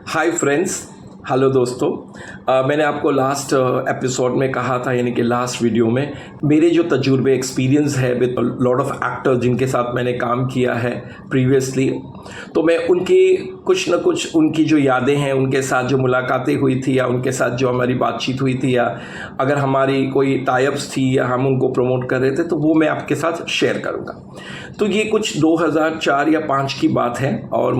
Hi friends, hello दोस्तों। मैंने आपको लास्ट एपिसोड में कहा था, यानी कि लास्ट वीडियो में, मेरे जो तजुर्बे एक्सपीरियंस है विद लॉट ऑफ एक्टर्स जिनके साथ मैंने काम किया है प्रीवियसली, तो मैं उनकी कुछ ना कुछ उनकी जो यादें हैं, उनके साथ जो मुलाकातें हुई थी या उनके साथ जो हमारी बातचीत हुई थी, या अगर हमारी कोई टाइप्स थी या हम उनको प्रमोट कर रहे थे, तो वो मैं आपके साथ शेयर करूँगा। तो ये कुछ 2004 या 5 की बात है, और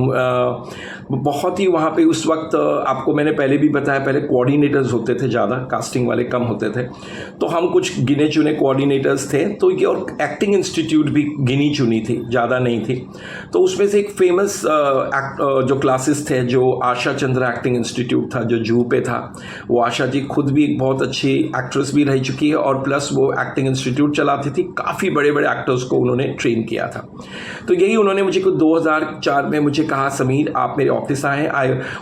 बहुत ही वहाँ पे उस वक्त आपको मैंने पहले भी बताया, पहले कोऑर्डिनेटर्स होते थे ज़्यादा, कास्टिंग वाले कम होते थे। तो हम कुछ गिने चुने कोऑर्डिनेटर्स थे, तो ये और एक्टिंग इंस्टीट्यूट भी गिनी चुनी थी, ज़्यादा नहीं थी। तो उसमें से एक फेमस जो क्लासेस थे, जो आशा चंद्रा एक्टिंग इंस्टीट्यूट था जो जू पे था, वो आशा जी खुद भी एक बहुत अच्छी एक्ट्रेस भी रह चुकी है, और प्लस वो एक्टिंग इंस्टीट्यूट चलाती थी, काफ़ी बड़े बड़े एक्टर्स को उन्होंने ट्रेन किया था। तो यही उन्होंने मुझे कुछ 2004 में मुझे कहा, समीर आप मेरे ऑफिस आए,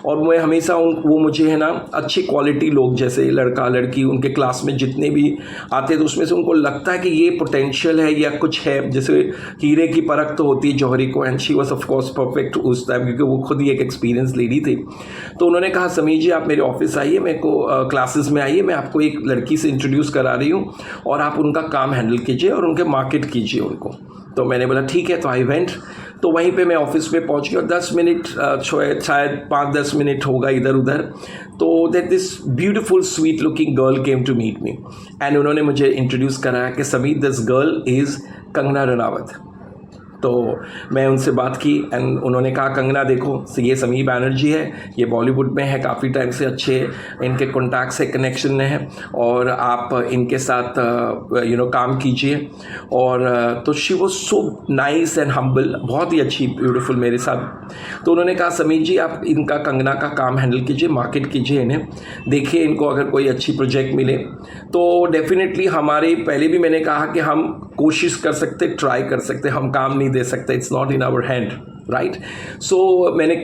और मैं हमेशा वो मुझे है ना अच्छी क्वालिटी लोग, जैसे लड़का लड़की उनके क्लास में जितने भी आते तो उसमें से उनको लगता है कि ये पोटेंशियल है या कुछ है, जैसे हीरे की परख तो होती है जौहरी को, and she was of course perfect उस टाइम, क्योंकि वो खुद ही एक एक्सपीरियंस लेडी थी। तो उन्होंने कहा, समीर जी आप मेरे ऑफिस आइए, मेरे को क्लासेस में आइए, मैं आपको एक लड़की से इंट्रोड्यूस करा रही हूँ, और आप उनका काम हैंडल कीजिए और उनके मार्केट कीजिए उनको। तो मैंने बोला ठीक है। तो आई वेंट, तो वहीं पे मैं ऑफिस में पहुंच गया, और 10 मिनट शायद 5-10 मिनट होगा इधर उधर, तो that this beautiful sweet looking girl came to meet me, and उन्होंने मुझे इंट्रोड्यूस कराया कि Sameer this girl is Kangana Ranaut. तो मैं उनसे बात की, एंड उन्होंने कहा, कंगना देखो, ये समीर बैनर्जी है, ये बॉलीवुड में है काफ़ी टाइम से, अच्छे इनके कॉन्टैक्ट से कनेक्शन है, और आप इनके साथ काम कीजिए। और तो she was so nice and humble, बहुत ही अच्छी ब्यूटीफुल मेरे साथ। तो उन्होंने कहा, समीर जी आप इनका कंगना का काम हैंडल कीजिए, मार्केट कीजिए, इन्हें देखिए, इनको अगर कोई अच्छी प्रोजेक्ट मिले तो डेफिनेटली हमारे, पहले भी मैंने कहा कि हम कोशिश कर सकते, ट्राई कर सकते, हम काम नहीं दे सकते, it's not in our hand, right. So मैंने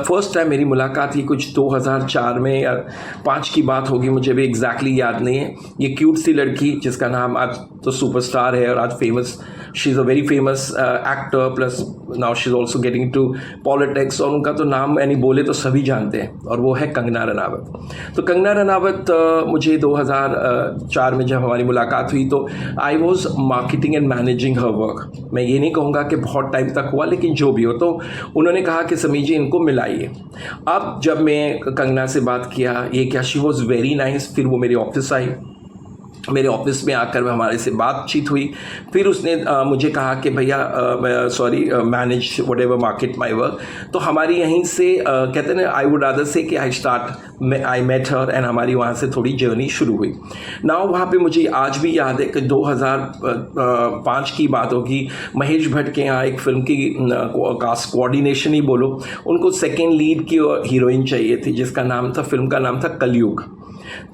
फर्स्ट टाइम मेरी मुलाकात ही कुछ 2004 में या 5 की बात होगी, मुझे भी एग्जैक्टली याद नहीं है। ये क्यूट सी लड़की जिसका नाम आज तो सुपरस्टार है और आज famous, she is a very famous actor, plus now she is also getting to politics, और उनका तो नाम यानी बोले तो सभी जानते हैं, और वो है कंगना रनावत। तो कंगना रनावत मुझे 2004 में जब हमारी मुलाकात हुई, तो I was marketing and managing her work. मैं ये नहीं कहूँगा कि बहुत टाइम तक हुआ, लेकिन जो भी हो, तो उन्होंने कहा कि समीर जी इनको मिलाइए। अब जब मैं कंगना से बात किया, ये क्या, शी वॉज वेरी नाइस। फिर वो मेरे ऑफिस आई, मेरे ऑफिस में आकर हमारे से बातचीत हुई। फिर उसने मुझे कहा कि भैया manage what ever market my work. तो हमारी यहीं से कहते हैं ना, आई वुड रादर से कि आई मेट हर, एंड हमारी वहाँ से थोड़ी जर्नी शुरू हुई। नाउ वहाँ पे मुझे आज भी याद है कि 2005 की बात होगी, महेश भट्ट के यहाँ एक फिल्म की कास्ट कोऑर्डिनेशन ही बोलो, उनको सेकेंड लीड की हीरोइन चाहिए थी, जिसका नाम था, फिल्म का नाम था कलयुग।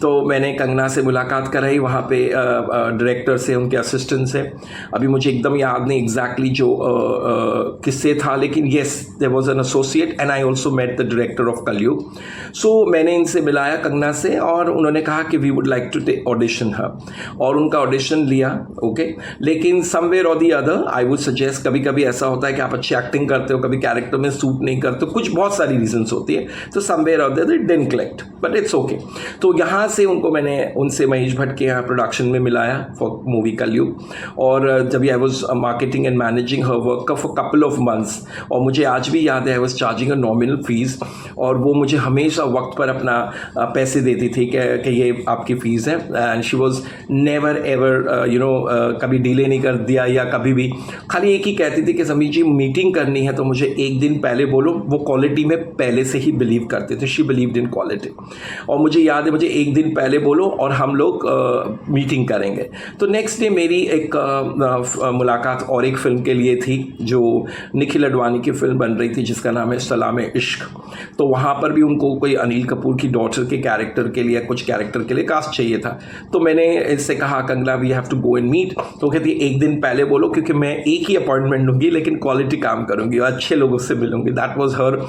तो मैंने कंगना से मुलाकात कराई वहाँ पे डायरेक्टर से, उनके असिस्टेंट से। अभी मुझे एकदम याद नहीं एग्जैक्टली जो किससे था, लेकिन yes there was an associate, and I also met the director of Kalyug. So मैंने इनसे मिलाया कंगना से, और उन्होंने कहा कि we would like to take audition her, और उनका ऑडिशन लिया। ओके, लेकिन somewhere or the other I would suggest, कभी कभी ऐसा होता है कि आप अच्छी एक्टिंग करते हो, कभी कैरेक्टर में सूट नहीं करते, कुछ बहुत सारी रीजंस होती है, तो समवेयर और the other it didn't click, but it's okay. तो यहाँ से उनसे महेश भट्ट के यहाँ प्रोडक्शन में मिलाया फॉर मूवी कलयुग, और जब I was marketing and managing her work for couple of months, और मुझे आज भी याद है I was charging a nominal fees, और वो मुझे हमेशा वक्त पर अपना पैसे देती थी कि ये आपकी फ़ीस है, and she was never ever कभी डिले नहीं कर दिया, या कभी भी खाली एक ही कहती थी कि समीर जी मीटिंग करनी है तो मुझे एक दिन पहले बोलो। वो क्वालिटी में पहले से ही बिलीव करते थे, शी बिलीव्ड इन क्वालिटी, और मुझे याद है, मुझे एक दिन पहले बोलो और हम लोग मीटिंग करेंगे। तो नेक्स्ट डे मेरी एक मुलाकात और एक फ़िल्म के लिए थी, जो निखिल अडवाणी की फ़िल्म बन रही थी, जिसका नाम है सलाम-ए इश्क। तो वहाँ पर भी उनको कोई अनिल कपूर की डॉटर के कैरेक्टर के लिए, कुछ कैरेक्टर के लिए कास्ट चाहिए था। तो मैंने इससे कहा, Kangana we have to go and meet. तो कहती है एक दिन पहले बोलो, क्योंकि मैं एक ही अपॉइंटमेंट लूँगी, लेकिन क्वालिटी काम करूँगी और अच्छे लोगों से मिलूँगी। That was her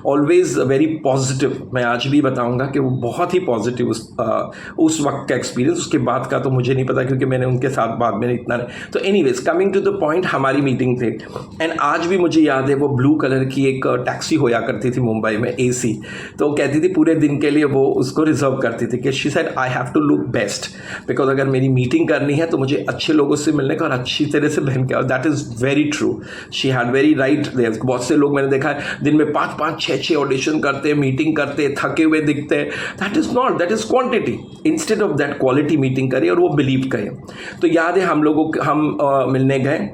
always very positive. मैं आज भी बताऊँगा कि वो बहुत ही पॉजिटिव उस वक्त का एक्सपीरियंस, उसके बाद का तो मुझे नहीं पता क्योंकि मैंने उनके साथ बाद में इतना नहीं। तो anyways coming to the point, हमारी मीटिंग थे एंड आज भी मुझे याद है वो ब्लू कलर की एक टैक्सी होया करती थी मुंबई में, AC। तो कहती थी पूरे दिन के लिए वो उसको रिजर्व करती थी कि she said I have to look best, because अगर मेरी मीटिंग करनी है तो मुझे अच्छे लोगों से मिलने का और अच्छी तरह से पहन के, और that is very true. She had very right. बहुत से लोग मैंने देखा है दिन में 5-5, 6-6 ऑडिशन करते, मीटिंग करते, थके हुए दिखते हैं। That is not, that is quantity. Instead of that quality meeting करिए और वो बिलीव करें। तो याद है हम लोगों को, हम मिलने गए,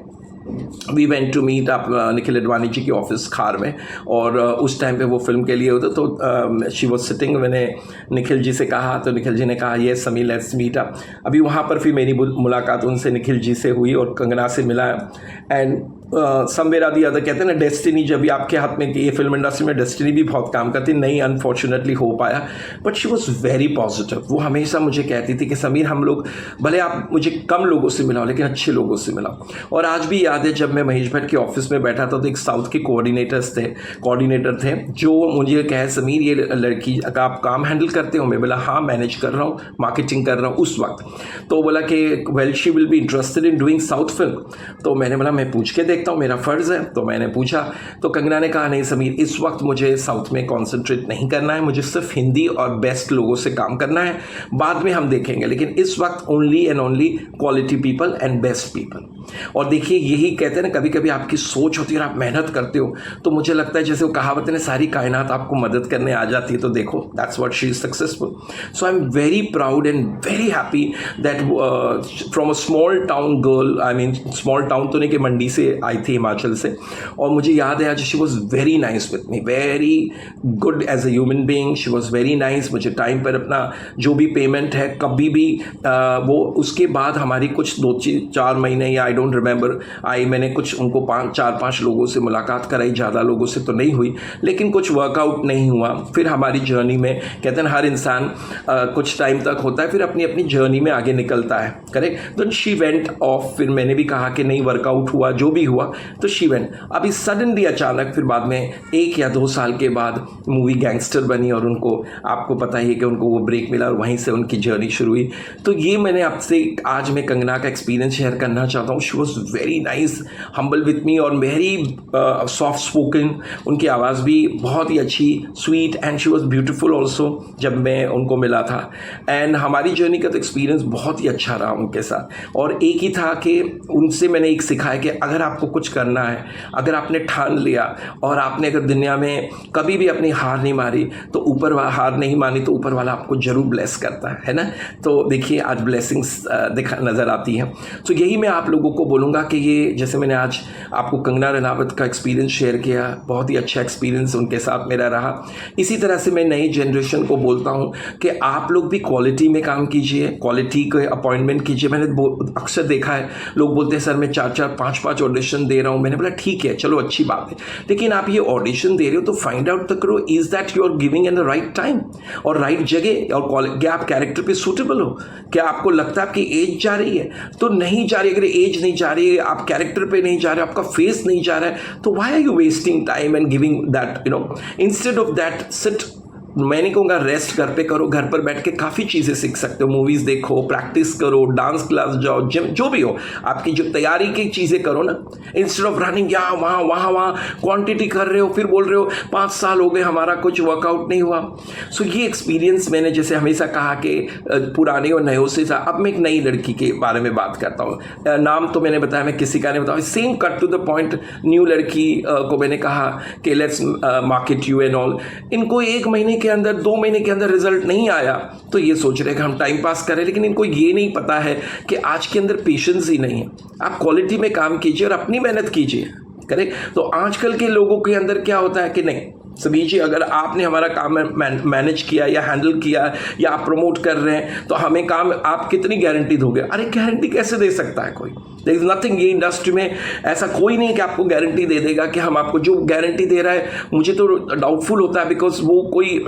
वी वेंट टू मीट आप निखिल अडवाणी जी के ऑफिस खार में, और उस टाइम पे वो फिल्म के लिए होता। तो शी वॉज सिटिंग, मैंने निखिल जी से कहा तो निखिल जी ने कहा ये समीर लेट्स मीट अप। अभी वहाँ पर फिर मेरी मुलाकात उनसे, निखिल जी से हुई और कंगना से मिला। And somewhere are the other, कहते हैं ना डेस्टिनी जब भी आपके हाथ में, ये फिल्म इंडस्ट्री में डेस्टिनी भी बहुत काम करती, नहीं अनफॉर्चुनेटली हो पाया, but she was very positive. वो हमेशा मुझे कहती थी कि समीर हम लोग, भले आप मुझे कम लोगों से मिलाओ लेकिन अच्छे लोगों से मिलाओ। और आज भी याद है जब मैं महेश भट्ट के ऑफिस में बैठा था तो एक साउथ के कोऑर्डिनेटर थे जो मुझे कहे समीर ये लड़की का आप काम हैंडल करते हो? मैं बोला हाँ मैनेज कर रहा हूँ, मार्केटिंग कर रहा हूँ उस वक्त। तो बोला कि well she will be interested in doing south film. तो मैंने बोला मैं पूछ के देखता हूँ, मेरा फ़र्ज़ है। तो मैंने पूछा तो कंगना ने कहा नहीं समीर इस वक्त मुझे साउथ में कॉन्सेंट्रेट नहीं करना है, मुझे सिर्फ हिंदी और बेस्ट लोगों से काम करना है, बाद में हम देखेंगे, लेकिन इस वक्त only and only quality people and best people. और देखिए यही कहते हैं ना, कभी कभी आपकी सोच होती है और आप मेहनत करते हो तो मुझे लगता है जैसे वो कहावत है ना, सारी कायनात आपको मदद करने आ जाती है। तो देखो that's what she is successful. So I am very proud and very happy that from a small town girl, I mean small town तो नहीं कि मंडी से आई थी हिमाचल से, और मुझे याद है आज she was very nice with me, very good as a human being, she was very nice. मुझे टाइम पर अपना जो भी पेमेंट है कभी भी वो, उसके बाद हमारी कुछ 2-4 महीने या आई डोंट रिमेंबर मैंने कुछ उनको 4-5 लोगों से मुलाकात कराई, ज़्यादा लोगों से तो नहीं हुई, लेकिन कुछ वर्कआउट नहीं हुआ। फिर हमारी जर्नी में कहते हैं हर इंसान कुछ टाइम तक होता है, फिर अपनी अपनी जर्नी में आगे निकलता है, करेक्ट। तो शी वेंट ऑफ, फिर मैंने भी कहा कि नहीं वर्कआउट हुआ जो भी हुआ, तो शी वेंट। अभी सडनली अचानक फिर बाद में 1 या 2 साल के बाद मूवी गैंगस्टर बनी और उनको आपको पता ही है कि उनको वो ब्रेक मिला और वहीं से उनकी जर्नी शुरू हुई। तो ये मैंने आपसे आज मैं कंगना का एक्सपीरियंस शेयर करना चाहता हूँ। She was very nice, humble with me और वेरी सॉफ्ट स्पोकन, उनकी आवाज़ भी बहुत ही अच्छी, sweet, and she was beautiful also जब मैं उनको मिला था। एंड हमारी जर्नी का तो एक्सपीरियंस बहुत ही अच्छा रहा उनके साथ। और एक ही था कि उनसे मैंने एक सिखाया कि अगर आपको कुछ करना है, अगर आपने ठान लिया और आपने अगर दुनिया में कभी भी अपनी हार नहीं मारी तो ऊपर वाला, हार नहीं मानी तो ऊपर वाला आपको जरूर ब्लेस करता है ना। तो देखिए आज ब्लेसिंग्स दिखा नज़र आती हैं। तो यही मैं आप लोगों को बोलूँगा कि ये जैसे मैंने आज आपको कंगना रनावत का एक्सपीरियंस शेयर किया, बहुत ही अच्छा एक्सपीरियंस उनके साथ मेरा रहा। इसी तरह से मैं नई जनरेशन को बोलता हूँ कि आप लोग भी क्वालिटी में काम कीजिए, क्वालिटी के अपॉइंटमेंट कीजिए। मैंने अक्सर देखा है लोग बोलते हैं सर मैं 4-4, 5-5 ऑडिशन दे रहा हूँ। मैंने बोला ठीक है चलो अच्छी बात है, लेकिन आप ये ऑडिशन दे रहे हो तो फाइंड आउट तक करो is that you are giving in the right time और राइट जगह, और क्या आप कैरेक्टर पे सूटेबल हो, क्या आपको लगता है आपकी एज जा रही है तो नहीं जा रही। अगर एज नहीं जा रही है, आप कैरेक्टर पे नहीं जा रहे, आपका फेस नहीं जा रहा है, तो why are you wasting time and giving that, you know, instead of that sit. मैं नहीं कहूँगा रेस्ट घर पे करो, घर पर बैठ के काफ़ी चीज़ें सीख सकते हो, मूवीज़ देखो, प्रैक्टिस करो, डांस क्लास जाओ, जिम, जो भी हो आपकी जो तैयारी की चीज़ें करो ना, इंस्टेड ऑफ रनिंग यहाँ वहाँ क्वांटिटी कर रहे हो, फिर बोल रहे हो 5 साल हो गए हमारा कुछ वर्कआउट नहीं हुआ। सो ये एक्सपीरियंस मैंने जैसे हमेशा कहा कि पुराने और नयों से था। अब मैं एक नई लड़की के बारे में बात करता हूँ, नाम तो मैंने बताया, मैं किसी का नहीं बताया, same cut to the point. New लड़की को मैंने कहा कि let's market you and all. इनको 1 महीने के अंदर, 2 महीने के अंदर रिजल्ट नहीं आया तो ये सोच रहे कि हम टाइम पास करें, लेकिन इनको ये नहीं पता है कि आज के अंदर पेशेंस ही नहीं है। आप क्वालिटी में काम कीजिए और अपनी मेहनत कीजिए, करेक्ट। तो आजकल के लोगों के अंदर क्या होता है कि नहीं सभी जी, अगर आपने हमारा काम मैनेज किया या हैंडल किया या आप प्रमोट कर रहे हैं तो हमें काम, आप कितनी गारंटी दोगे? अरे गारंटी कैसे दे सकता है कोई? देयर इज नथिंग, ये इंडस्ट्री में ऐसा कोई नहीं कि आपको गारंटी दे देगा कि हम आपको, जो गारंटी दे रहा है मुझे तो डाउटफुल होता है, बिकॉज वो कोई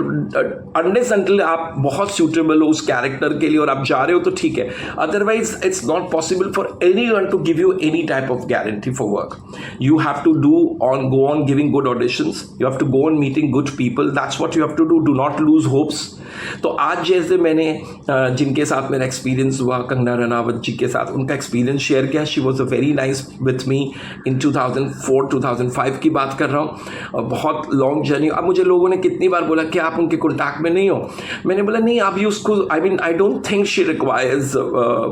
अनलेस अनटिल आप बहुत सूटेबल हो उस कैरेक्टर के लिए और आप जा रहे हो तो ठीक है, otherwise it's not possible for anyone to give you any type of guarantee for work. You have to go on giving good auditions, you have to go on meeting good people, that's what you have to do not lose hopes. तो आज जैसे मैंने जिनके साथ मेरा experience हुआ, कंगना रनावत जी के साथ उनका एक्सपीरियंस शेयर किया। She was a very nice with me in 2004-2005 की बात कर रहा हूँ। बहुत लॉन्ग जर्नी। अब मुझे लोगों ने कितनी बार बोला कि आप उनके कॉन्टैक्ट में नहीं हो। मैंने बोला नहीं, आप उसको I don't think she requires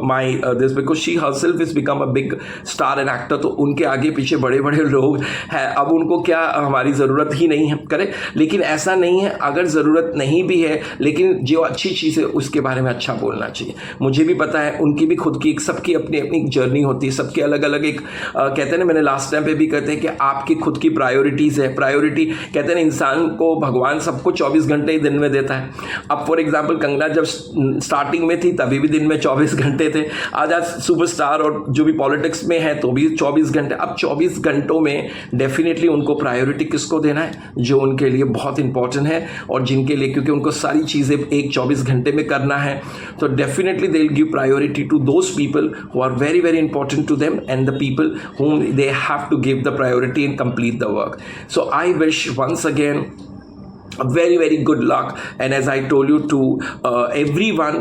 my this, because she herself is become a big star and actor. तो उनके आगे पीछे बड़े बड़े लोग हैं, अब उनको क्या हमारी ज़रूरत ही नहीं है, करेक्ट। लेकिन ऐसा नहीं है, अगर ज़रूरत नहीं भी है लेकिन जो अच्छी चीज़ है उसके बारे में अच्छा बोलना चाहिए। मुझे भी पता है उनकी भी खुद की, सबकी अपनी अपनी जर्नी होती है, सबकी अलग अलग एक कहते हैं ना, मैंने लास्ट टाइम पे भी कहते हैं कि आपकी खुद की प्रायोरिटीज़ है। प्रायोरिटी कहते हैं ना, इंसान को भगवान सबको 24 घंटे ही दिन में देता है। अब फॉर एग्जाम्पल कंगना जब स्टार्टिंग में थी तभी भी दिन में 24 घंटे थे। आज सुपरस्टार और जो भी पॉलिटिक्स में है तो भी 24 घंटे। अब 24 घंटों में डेफिनेटली उनको प्रायोरिटी किसको देना है, जो उनके लिए बहुत इंपॉर्टेंट है और जिनके लिए, क्योंकि उनको सारी चीज़ें एक 24 घंटे में करना है, तो definitely they will give priority to those people who are very very important to them and the people whom they have to give the priority and complete the work. So I wish once again a very very good luck, and as I told you to everyone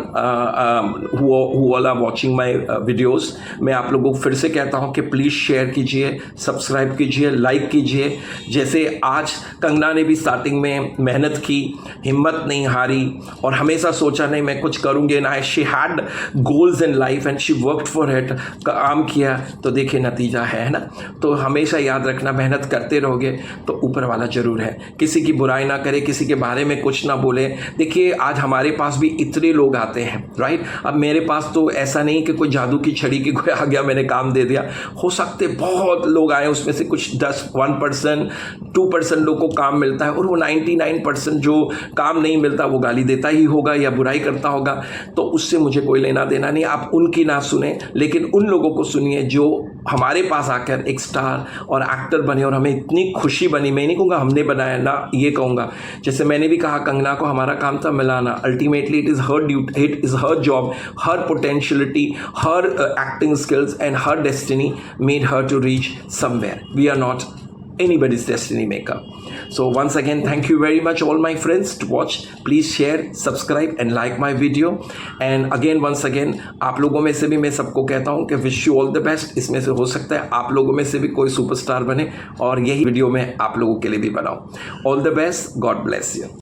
who all are watching my videos, मैं आप लोगों को फिर से कहता हूँ कि please share कीजिए, सब्सक्राइब कीजिए, लाइक कीजिए। जैसे आज कंगना ने भी स्टार्टिंग में मेहनत की, हिम्मत नहीं हारी और हमेशा सोचा नहीं मैं कुछ करूँगी ना। She had goals in life and she worked for it, काम किया तो देखिए नतीजा है ना। तो हमेशा याद रखना, मेहनत करते रहोगे तो ऊपर वाला ज़रूर है। किसी की बुराई ना करे, किसी के बारे में कुछ ना बोले। देखिए आज हमारे पास भी इतने लोग आते हैं, राइट। अब मेरे पास तो ऐसा नहीं कि कोई जादू की छड़ी की कोई आ गया मैंने काम दे दिया। हो सकते बहुत लोग आए, उसमें से कुछ 1% 2% लोग को काम मिलता है और वो 99% जो काम नहीं मिलता वो गाली देता ही होगा या बुराई करता होगा। तो उससे मुझे कोई लेना देना नहीं। आप उनकी ना सुने, लेकिन उन लोगों को सुनिए जो हमारे पास आकर एक स्टार और एक्टर बने और हमें इतनी खुशी बनी। मैं नहीं कहूँगा हमने बनाया ना, ये कहूँगा जैसे मैंने भी कहा कंगना को हमारा काम था मिलाना। Ultimately it is her duty, it is her job, her potentiality, her acting skills and her destiny made her to reach somewhere. We are not anybody's destiny maker. So once again, thank you very much all my friends to watch. Please share, subscribe and like my video. And again, once again, आप लोगों में से भी मैं सबको कहता हूँ कि wish you all the best. इसमें से हो सकता है आप लोगों में से भी कोई सुपरस्टार बने और यही वीडियो मैं आप लोगों के लिए भी बनाऊँ। All the best. God bless you.